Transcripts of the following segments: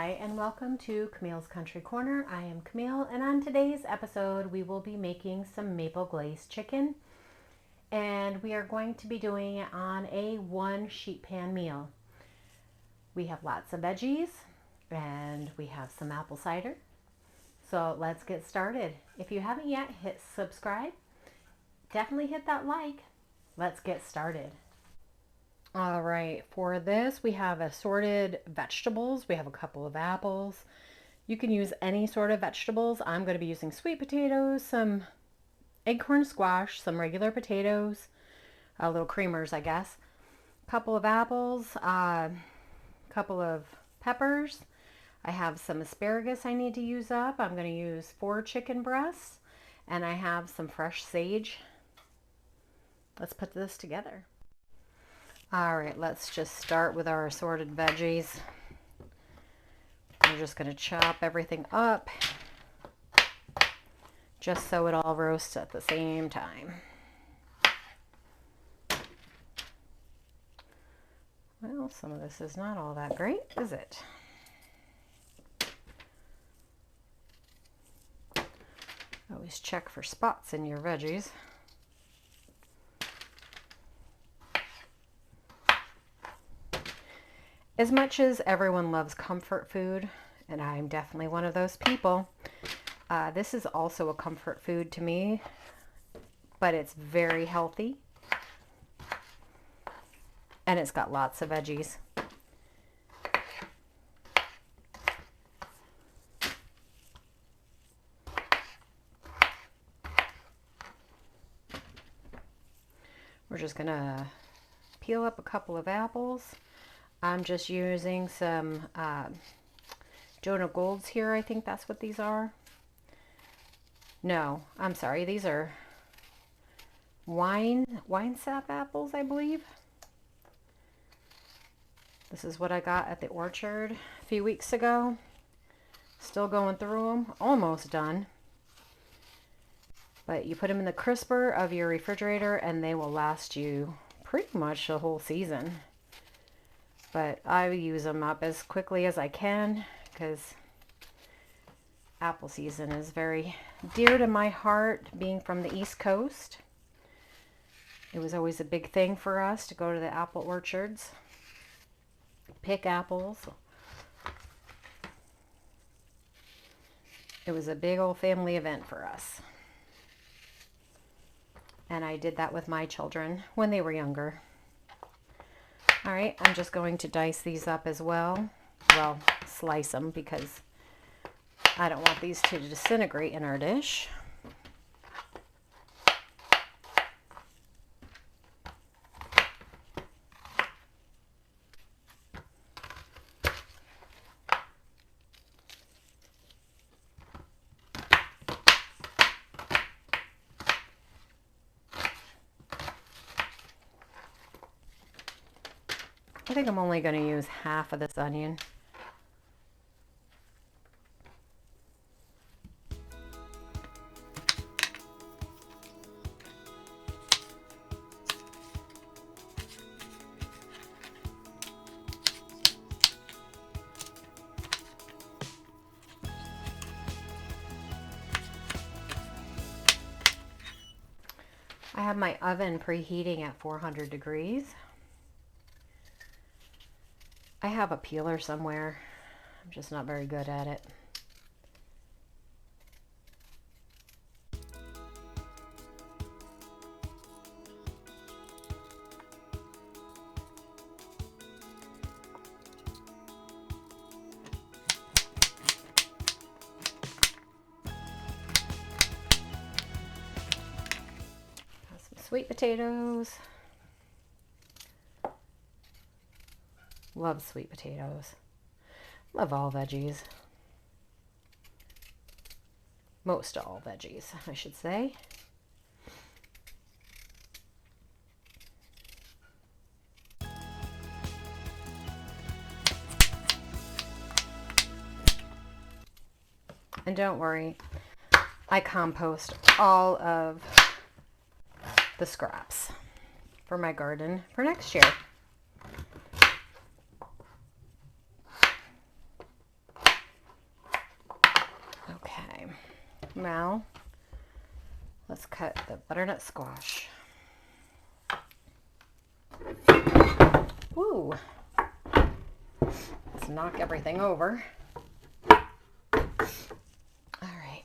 Hi, and welcome to Camille's Country Corner. I am Camille, and on today's episode, we will be making some maple glazed chicken. And we are going to be doing it on a one sheet pan meal. We have lots of veggies, and we have some apple cider. So let's get started. If you haven't yet, hit subscribe. Definitely hit that like. Let's get started. All right, for this we have assorted vegetables. We have a couple of apples. You can use any sort of vegetables. I'm going to be using sweet potatoes, some acorn squash, some regular potatoes, little creamers, I guess. A couple of apples, a couple of peppers. I have some asparagus I need to use up. I'm going to use 4 chicken breasts, and I have some fresh sage. Let's put this together. All right, let's just start with our assorted veggies. We're just going to chop everything up just so it all roasts at the same time. Well, some of this is not all that great, is it? Always check for spots in your veggies. As much as everyone loves comfort food, and I'm definitely one of those people, this is also a comfort food to me, but it's very healthy, and it's got lots of veggies. We're just gonna peel up a couple of apples. I'm just using some Jonah Golds here. I think that's what these are. No, I'm sorry. These are wine sap apples, I believe. This is what I got at the orchard a few weeks ago. Still going through them. Almost done. But you put them in the crisper of your refrigerator and they will last you pretty much the whole season. But I use them up as quickly as I can because apple season is very dear to my heart, being from the East Coast. It was always a big thing for us to go to the apple orchards, pick apples. It was a big old family event for us. And I did that with my children when they were younger. All right, I'm just going to dice these up as well. Well, slice them because I don't want these to disintegrate in our dish. I think I'm only going to use half of this onion. I have my oven preheating at 400 degrees. I have a peeler somewhere. I'm just not very good at it. Got some sweet potatoes. Love sweet potatoes. Love all veggies. Most all veggies, I should say. And don't worry, I compost all of the scraps for my garden for next year. Now, let's cut the butternut squash. Woo! Let's knock everything over. All right.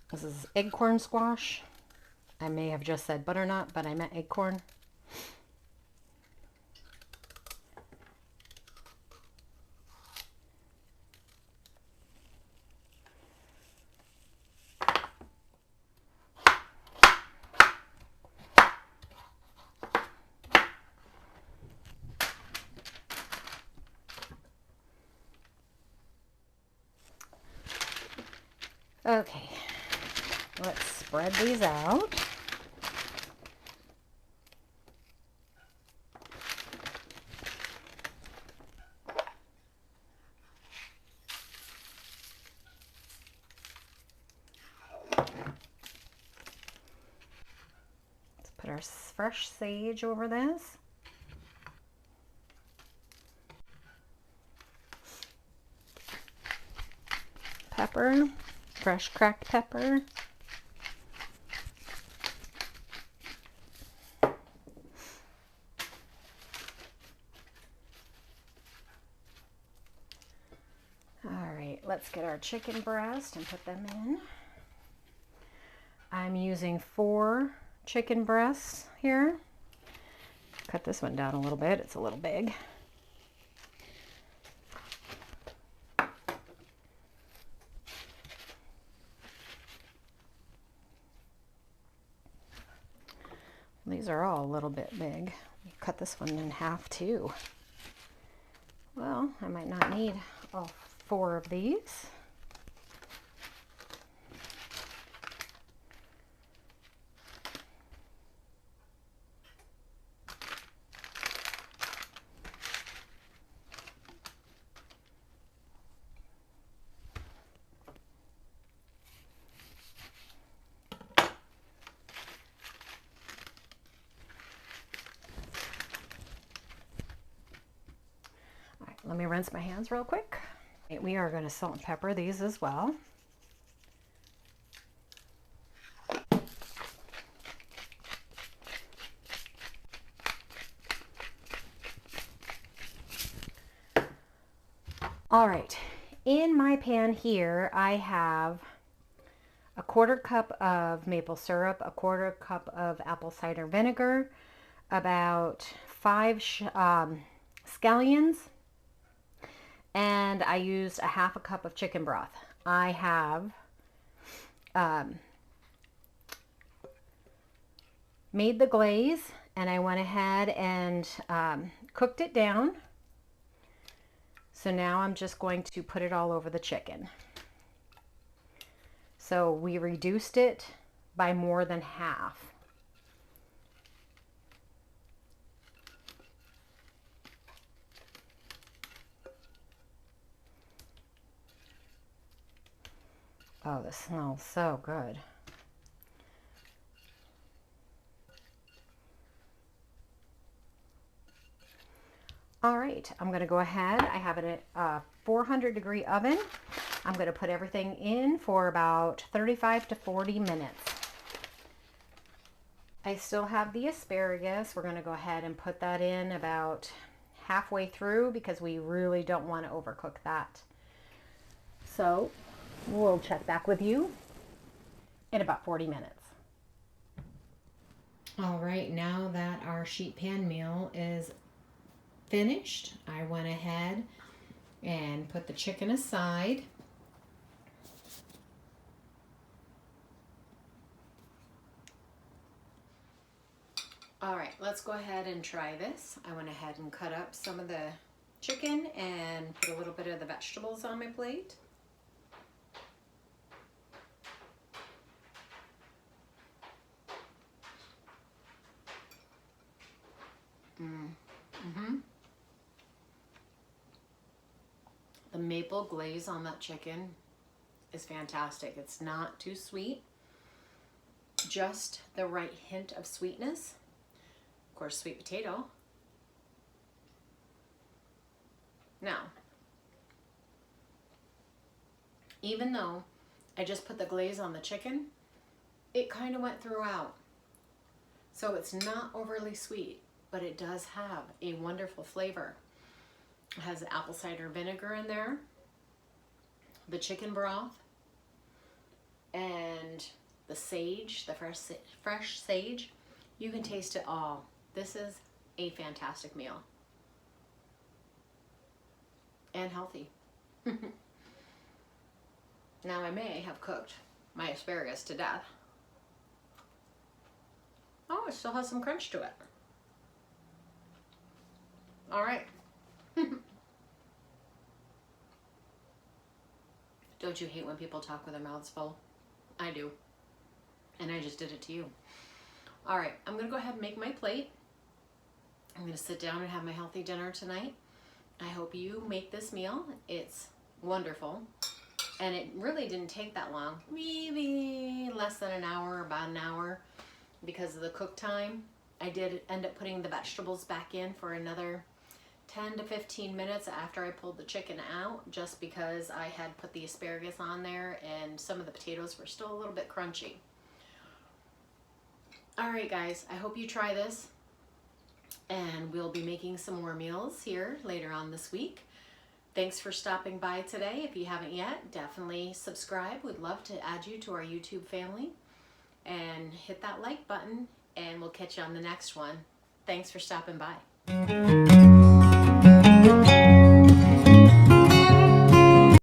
This is acorn squash. I may have just said butternut, but I meant acorn. Okay, let's spread these out. Let's put our fresh sage over this. Pepper, fresh cracked pepper. Let's get our chicken breast and put them in. I'm using 4 chicken breasts here. Cut this one down a little bit, it's a little big. These are all a little bit big. Cut this one in half too. Well, I might not need all 4 of these. All right, let me rinse my hands real quick. We are going to salt and pepper these as well. All right, in my pan here, I have a 1/4 cup of maple syrup, a 1/4 cup of apple cider vinegar, about 5 scallions, and I used a 1/2 cup of chicken broth. I have made the glaze, and I went ahead and cooked it down. So now I'm just going to put it all over the chicken. So we reduced it by more than half. Oh, this smells so good. All right, I'm going to go ahead. I have it at a 400-degree oven. I'm going to put everything in for about 35 to 40 minutes. I still have the asparagus. We're going to go ahead and put that in about halfway through because we really don't want to overcook that. So we'll check back with you in about 40 minutes. All right, now that our sheet pan meal is finished, I went ahead and put the chicken aside. All right, let's go ahead and try this. I went ahead and cut up some of the chicken and put a little bit of the vegetables on my plate. The maple glaze on that chicken is fantastic. It's not too sweet, just the right hint of sweetness. Of course, sweet potato. Now, even though I just put the glaze on the chicken, it kind of went throughout. So it's not overly sweet, but it does have a wonderful flavor. It has apple cider vinegar in there, the chicken broth, and the sage, the fresh sage. You can taste it all. This is a fantastic meal. And healthy. Now I may have cooked my asparagus to death. Oh, it still has some crunch to it. All right. Don't you hate when people talk with their mouths full? I do. And I just did it to you. All right, I'm gonna go ahead and make my plate. I'm gonna sit down and have my healthy dinner tonight. I hope you make this meal. It's wonderful. And it really didn't take that long. Maybe less than an hour, about an hour, because of the cook time. I did end up putting the vegetables back in for another 10 to 15 minutes after I pulled the chicken out, just because I had put the asparagus on there and some of the potatoes were still a little bit crunchy. All right, guys, I hope you try this, and we'll be making some more meals here later on this week. Thanks for stopping by today. If you haven't yet, definitely subscribe. We'd love to add you to our YouTube family, and hit that like button, and we'll catch you on the next one. Thanks for stopping by.